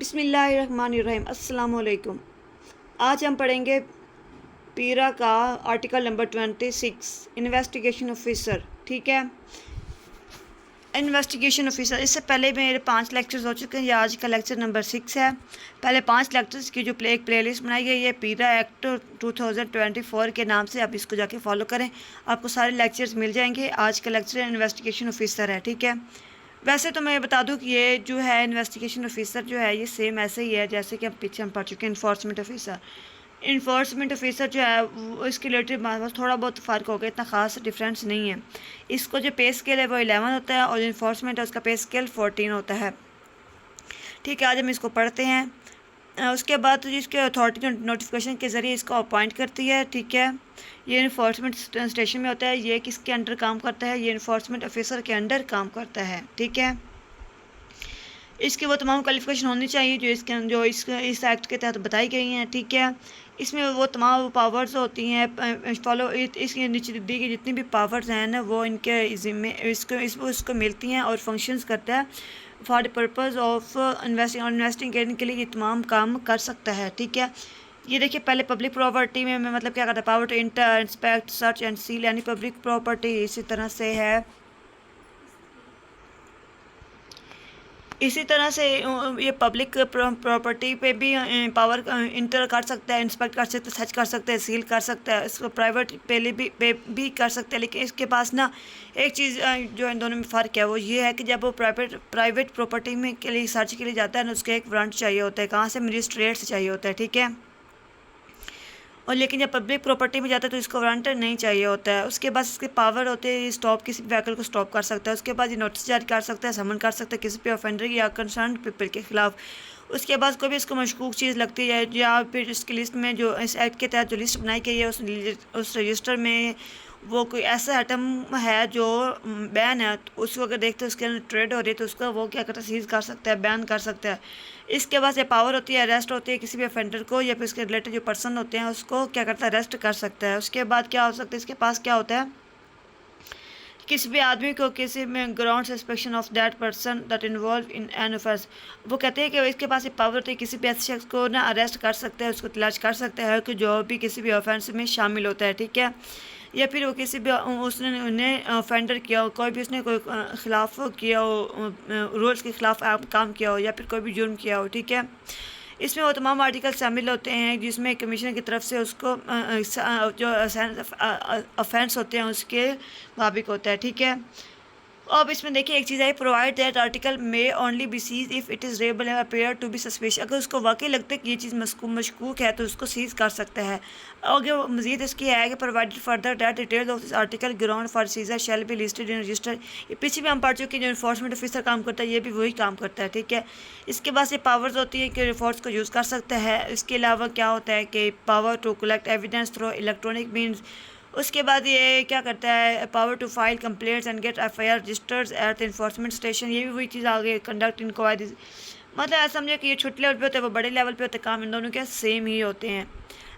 बिस्मिल्लाहिर्रहमानिर्रहीम अस्सलाम वालेकुम। आज हम पढ़ेंगे पीरा का आर्टिकल नंबर 26 इन्वेस्टिगेशन ऑफिसर। ठीक है, इन्वेस्टिगेशन ऑफिसर। इससे पहले मेरे 5 लेक्चर्स हो चुके हैं। ये आज का लेक्चर नंबर 6 है। पहले 5 लेक्चर्स की जो एक प्लेलिस्ट बनाई गई है पीरा एक्ट 2024 के नाम से, आप इसको जाके फॉलो करें, आपको सारे लेक्चर्स मिल जाएंगे। आज का लेक्चर इन्वेस्टिगेशन ऑफिसर है। ठीक है, वैसे तो मैं बता दूं कि ये जो है इन्वेस्टिगेशन ऑफिसर जो है ये सेम ऐसे ही है जैसे कि हम पढ़ चुके हैं इन्फोर्समेंट ऑफिसर। इन्फोर्समेंट ऑफिसर जो है वो इसके रिलेटेड बस थोड़ा बहुत फ़र्क होगा, इतना ख़ास डिफरेंस नहीं है। इसको जो पे स्केल है वो 11 होता है और इन्फोर्समेंट है उसका पे स्केल 14 होता है। ठीक है, आज हम इसको पढ़ते हैं। उसके बाद तो जिसके अथॉरिटी नोटिफिकेशन के ज़रिए इसको अपॉइंट करती है। ठीक है, ये इन्फोर्समेंट स्टेशन में होता है। ये किसके अंडर काम करता है? ये इन्फोर्समेंट ऑफिसर के अंडर काम करता है। ठीक है, इसकी वो तमाम क्वालिफिकेशन होनी चाहिए जो इस एक्ट के तहत बताई गई हैं। ठीक है, इसमें वो तमाम पावर्स होती हैं फॉलो इसके नीचे दी गई जितनी भी पावर्स हैं ना वो इनके ज़िम्मे इसको मिलती हैं और फंक्शंस करता है for the purpose of investigation के लिए ये तमाम काम कर सकता है। ठीक है, ये देखिए पहले पब्लिक प्रॉपर्टी में मतलब क्या करता है? Power to enter, inspect, search and seal यानी पब्लिक प्रॉपर्टी। इसी तरह से ये पब्लिक प्रॉपर्टी पे भी पावर इंटर कर सकता है, इंस्पेक्ट कर सकता है, सर्च कर सकता है, सील कर सकता है। इसको प्राइवेट पे भी कर सकता है। लेकिन इसके पास ना एक चीज़ जो इन दोनों में फ़र्क है वो ये है कि जब वो प्राइवेट प्रॉपर्टी में के लिए सर्च के लिए जाता है ना उसको एक वारंट चाहिए होता है। कहाँ से? मजिस्ट्रेट से चाहिए होता है। ठीक है, और लेकिन जब पब्लिक प्रॉपर्टी में जाता है तो इसको वारंट नहीं चाहिए होता है। उसके बाद इसके पावर होते हैं स्टॉप, किसी व्हीकल को स्टॉप कर सकता है। उसके बाद ये नोटिस जारी कर सकता है, समन कर सकता है किसी भी ऑफेंडर या कंसर्न पीपल के खिलाफ। उसके बाद कोई भी इसको मशकूक चीज़ लगती है या फिर इसकी लिस्ट में जो इस एक्ट के तहत जो लिस्ट बनाई गई है उस रजिस्टर में वो कोई ऐसा आइटम है जो बैन है तो उसको अगर देखते हैं उसके अंदर ट्रेड हो रही है तो उसका वो क्या करता है? सीज कर सकता है, बैन कर सकता है। इसके बाद ये पावर होती है अरेस्ट होती है किसी भी ऑफेंडर को या फिर उसके रिलेटेड जो पर्सन होते हैं उसको क्या करता है? अरेस्ट कर सकता है। उसके बाद क्या हो सकता है? इसके पास क्या होता है? किसी भी आदमी को किसी में ground suspicion of that person that involve in an offence, वो कहते हैं कि इसके पास ये पावर होती है किसी भी ऐसे शख्स को ना अरेस्ट कर सकता है, उसको तलाश कर सकता है कि जो भी किसी भी ऑफेंस में शामिल होता है। ठीक है, या फिर वो किसी भी उसने उन्हें ऑफेंडर किया हो, कोई भी उसने कोई खिलाफ किया हो, रूल्स के खिलाफ काम किया हो या फिर कोई भी जुर्म किया हो। ठीक है, इसमें वो तमाम आर्टिकल शामिल होते हैं जिसमें कमीशन की तरफ से उसको जो ऑफेंस होते हैं उसके मुताबिक होता है। ठीक है, अब इसमें देखिए एक चीज़ है, provide that article may only be seize if it is rebel appear to be suspicious. अगर उसको वाकई लगता है कि ये चीज़ मशकूक है तो उसको सीज कर सकता है। आगे मजीद इसकी है कि provided further that details of this article ground for seizure shall be listed in register. ये पीछे भी हम पढ़ चुके हैं, जो इन्फोर्समेंट ऑफिसर काम करता है ये भी वही काम करता है। ठीक है, इसके बाद ये पावर्स होती है कि फोर्स को यूज़ कर सकता है। इसके अलावा क्या होता है कि power to collect evidence through electronic means. उसके बाद ये क्या करता है? Power to file complaints and get FIR registers at enforcement station. ये भी वही चीज़ आ गई, कंडक्ट इंक्वायरीज। मतलब ऐसा समझे कि ये छोटे लेवल पे होते हैं वो बड़े लेवल पे होते हैं, काम इन दोनों के सेम ही होते हैं।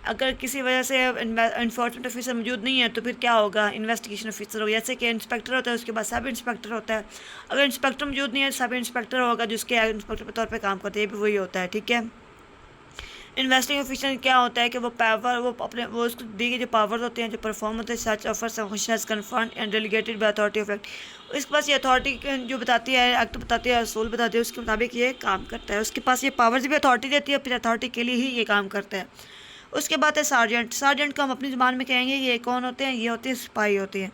अगर किसी वजह से इन्फोर्समेंट ऑफिसर मौजूद नहीं है तो फिर क्या होगा? इन्वेस्टिगेशन ऑफिसर होगा। जैसे कि इंस्पेक्टर होता है उसके बाद सब इंस्पेक्टर होता है। अगर इंस्पेक्टर मौजूद नहीं है सब इंस्पेक्टर होगा जिसके इंस्पेक्टर के तौर पर काम करते हैं, ये भी वही होता है। ठीक है, इन्वेस्टिंग ऑफिसर क्या होता है कि वो पावर वो उसको दी गई जो पावर्स होते हैं जो परफॉर्म होते हैं such offer functions confirm and delegated by authority of act. इसके पास ये अथॉरिटी जो बताती है, एक्ट बताती है, असूल बताती है, उसके मुताबिक ये काम करता है। उसके पास ये पावर्स भी अथॉरिटी देती है, फिर अथॉरिटी के लिए ही ये काम करता है। उसके बाद है सार्जेंट। सार्जेंट को हम अपनी ज़बान में कहेंगे ये कौन होते हैं? ये होते हैं सिपाही होते हैं।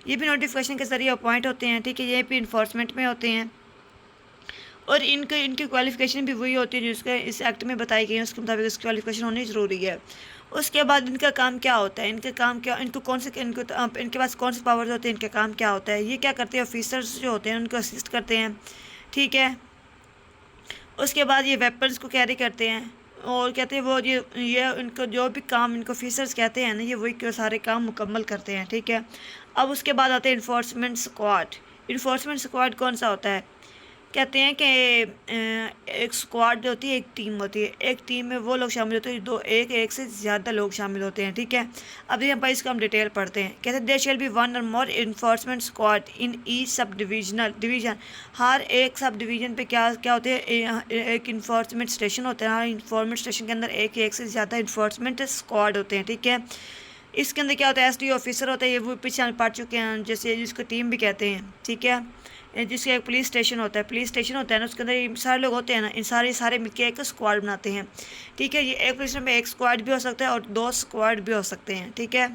ये भी नोटिफिकेशन के जरिए अपॉइंट होते हैं। ठीक है, ये भी इन्फोर्समेंट में होते हैं और इनकी क्वालिफ़िकेशन भी वही होती है जो इसके इस एक्ट में बताई गई है, उसके मुताबिक इसकी क्वालिफ़िकेशन होनी ज़रूरी है। उसके बाद इनका काम क्या होता है? इनका काम क्या, इनको कौन से इनके पास कौन से पावर्स होते हैं, इनका काम क्या होता है? ये क्या करते हैं? ऑफिसर्स जो होते हैं उनको असिस्ट करते हैं। ठीक है, उसके बाद ये वेपन्स को कैरी करते हैं और कहते हैं वो ये इनको जो भी काम इनको ऑफिसर्स कहते हैं ना ये वही सारे काम मुकम्मल करते हैं। ठीक है, अब उसके बाद आते हैं इन्फोर्समेंट स्क्वाड। इन्फोर्समेंट स्क्वाड कौन सा होता है? कहते हैं कि एक स्क्वाड होती है, एक टीम होती है। एक टीम में वो लोग शामिल होते हैं जो एक से ज़्यादा लोग शामिल होते हैं, ठीक है। अब यहाँ पर इसको हम डिटेल पढ़ते हैं। कहते हैं देयर शैल बी वन और more enforcement squad in each subdivision. हर एक सब डिवीज़न पे क्या क्या होते हैं, एक इन्फोर्समेंट स्टेशन होता है। हर इन्फोर्समेंट स्टेशन के अंदर एक से ज़्यादा इन्फोर्समेंट स्क्वाड होते हैं, ठीक है। इसके अंदर क्या होता है, एसडी ऑफिसर होता है, ये वो पीछे हम पढ़ चुके हैं, जैसे जिसको टीम भी कहते हैं, ठीक है। जिसका एक पुलिस स्टेशन होता है, ना उसके अंदर ये सारे लोग होते हैं ना, इन सारे मिलकर एक स्क्वाड बनाते हैं, ठीक है। ये एक पुलिस में एक स्क्वाड भी हो सकता है और 2 स्क्वाड भी हो सकते हैं, ठीक है।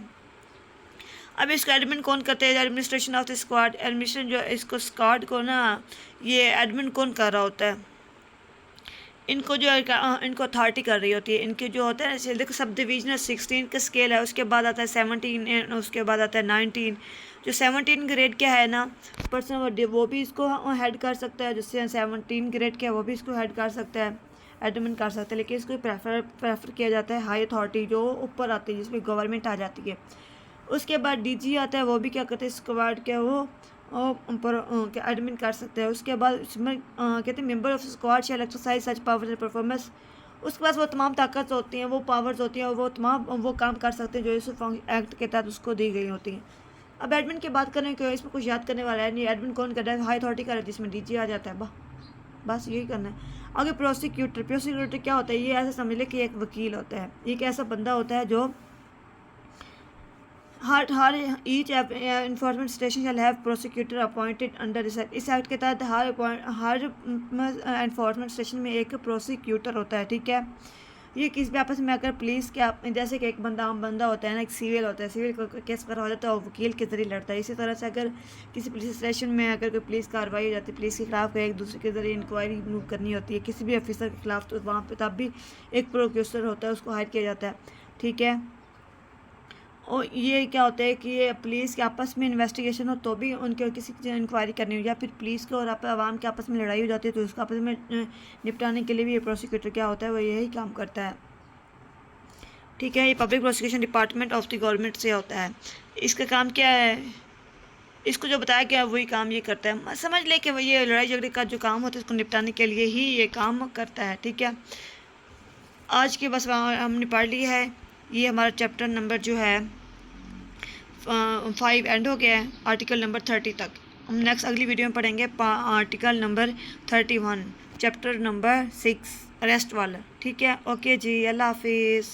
अब इसका एडमिन कौन करते हैं, administration of the squad. Administration जो इसको स्क्वाड को ना, ये एडमिन कौन कर रहा होता है, इनको जो इनको अथॉरिटी कर रही होती है। इनके जो होता है ना, देखो सब डिवीजनल 16 का स्केल है, उसके बाद आता है 17, उसके बाद आता है 19। जो 17 ग्रेड क्या है ना पर्सन, वो भी इसको हेड कर सकता है। जिससे 17 ग्रेड क्या है वो भी इसको हेड कर सकता है, एडमिन कर सकता है। लेकिन इसको प्रेफर किया जाता है हाई अथॉरिटी जो ऊपर आती है, जिसमें गवर्नमेंट आ जाती है। उसके बाद डीजी आता है, वो भी क्या करते हैं, स्क्वाड क्या वो पर क्या एडमिन कर सकते हैं। उसके बाद इसमें कहते हैं member of squad shall exercise such powers and performance. उसके पास वो तमाम ताकत होती हैं, वो पावर्स होती हैं और वो तमाम वो काम कर सकते हैं जो इस एक्ट के तहत उसको दी गई होती हैं। अब एडमिन की बात करें कि इसमें कुछ याद करने वाला है नहीं। एडमिन कौन कर रहा है, हाई अथॉरिटी कर रहा है, जिसमें डीजी आ जाता है। बस यही करना है। आगे प्रोसिक्यूटर क्या होता है, ये ऐसा समझ ले कि एक वकील होता है। एक ऐसा बंदा होता है जो हर each enforcement station shall have prosecutor appointed under this act. इस एक्ट के तहत हर इन्फोर्समेंट स्टेशन में एक प्रोसिक्यूटर होता है, ठीक है। ये किस भी आपस में अगर पुलिस के जैसे कि एक बंदा आम बंदा होता है ना, एक सिविल होता है, सिविल को केस करा हो जाता है और वकील के जरिए लड़ता है। इसी तरह से अगर किसी पुलिस स्टेशन में अगर कोई पुलिस कार्रवाई हो जाती है, पुलिस के खिलाफ एक दूसरे के जरिए इंक्वायरी करनी होती है किसी भी ऑफिसर के खिलाफ, तो वहाँ पर तब भी एक प्रोक्यूसर होता है, उसको हायर किया जाता है, ठीक है। और ये क्या होता है कि ये पुलिस के आपस में इन्वेस्टिगेशन हो तो भी उनके किसी की इंक्वायरी करनी हो, या फिर पुलिस के और आवाम के आपस में लड़ाई हो जाती है तो उसको आपस में निपटाने के लिए भी ये प्रोसिक्यूटर क्या होता है, वो यही काम करता है, ठीक है। ये public prosecution department of the government से होता है। इसका काम क्या है, इसको जो बताया गया वही काम ये करता है। समझ ले कि वो ये लड़ाई झगड़े का जो काम होता है इसको निपटाने के लिए ही ये काम करता है, ठीक है। आज के बस हमने पढ़ लिया है। ये हमारा चैप्टर नंबर जो है 5 एंड हो गया है, आर्टिकल नंबर 30 तक। हम नेक्स्ट अगली वीडियो में पढ़ेंगे article number 31 chapter number 6 arrest वाला, ठीक है। ओके जी, अल्लाह हाफिज़।